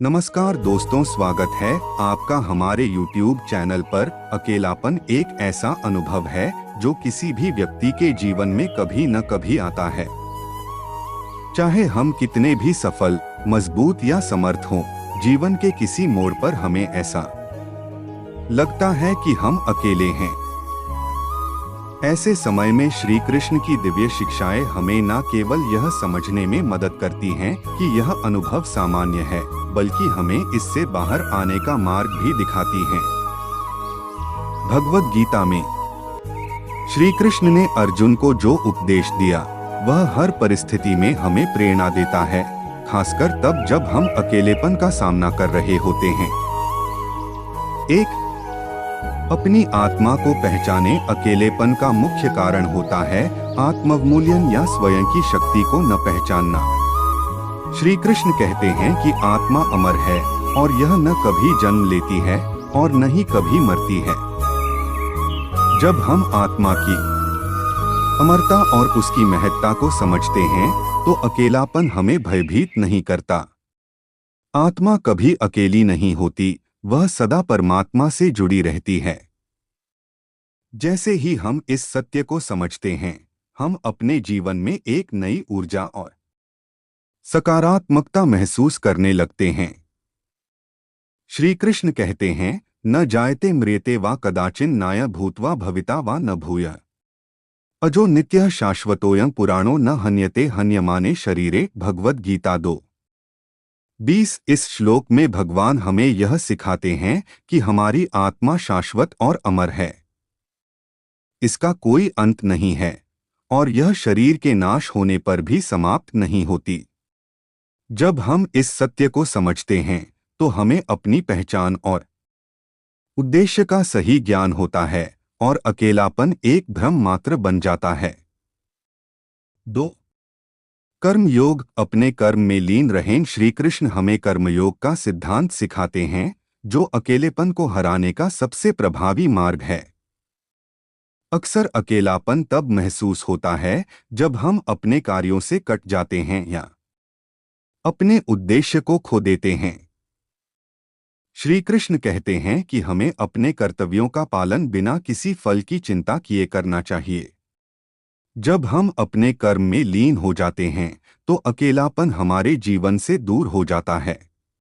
नमस्कार दोस्तों, स्वागत है आपका हमारे YouTube चैनल पर। अकेलापन एक ऐसा अनुभव है जो किसी भी व्यक्ति के जीवन में कभी न कभी आता है। चाहे हम कितने भी सफल, मजबूत या समर्थ हों, जीवन के किसी मोड़ पर हमें ऐसा लगता है कि हम अकेले हैं। ऐसे समय में श्री कृष्ण की दिव्य शिक्षाएं हमें न केवल यह समझने में मदद करती हैं कि यह अनुभव सामान्य है, बल्कि हमें इससे बाहर आने का मार्ग भी दिखाती हैं। भगवद गीता में श्री कृष्ण ने अर्जुन को जो उपदेश दिया वह हर परिस्थिति में हमें प्रेरणा देता है, खासकर तब जब हम अकेलेपन का सामना कर रहे होते हैं। एक, अपनी आत्मा को पहचाने। अकेलेपन का मुख्य कारण होता है आत्मवमूल्यन या स्वयं की शक्ति को न पहचानना। श्री कृष्ण कहते हैं कि आत्मा अमर है और यह न कभी जन्म लेती है और न ही कभी मरती है। जब हम आत्मा की अमरता और उसकी महत्ता को समझते हैं तो अकेलापन हमें भयभीत नहीं करता। आत्मा कभी अकेली नहीं होती, वह सदा परमात्मा से जुड़ी रहती है। जैसे ही हम इस सत्य को समझते हैं, हम अपने जीवन में एक नई ऊर्जा और सकारात्मकता महसूस करने लगते हैं। श्री कृष्ण कहते हैं, न जायते म्रियते वा कदाचिन नाय भूत्वा भविता वा न भूय अजो नित्यः शाश्वतोऽयं पुराणो न हन्यते हन्यमाने शरीरे। भगवद गीता 2:20। इस श्लोक में भगवान हमें यह सिखाते हैं कि हमारी आत्मा शाश्वत और अमर है। इसका कोई अंत नहीं है और यह शरीर के नाश होने पर भी समाप्त नहीं होती। जब हम इस सत्य को समझते हैं तो हमें अपनी पहचान और उद्देश्य का सही ज्ञान होता है और अकेलापन एक भ्रम मात्र बन जाता है। 2, कर्म योग। अपने कर्म में लीन रहें। श्री कृष्ण हमें कर्मयोग का सिद्धांत सिखाते हैं, जो अकेलेपन को हराने का सबसे प्रभावी मार्ग है। अक्सर अकेलापन तब महसूस होता है जब हम अपने कार्यों से कट जाते हैं या अपने उद्देश्य को खो देते हैं। श्री कृष्ण कहते हैं कि हमें अपने कर्तव्यों का पालन बिना किसी फल की चिंता किए करना चाहिए। जब हम अपने कर्म में लीन हो जाते हैं तो अकेलापन हमारे जीवन से दूर हो जाता है।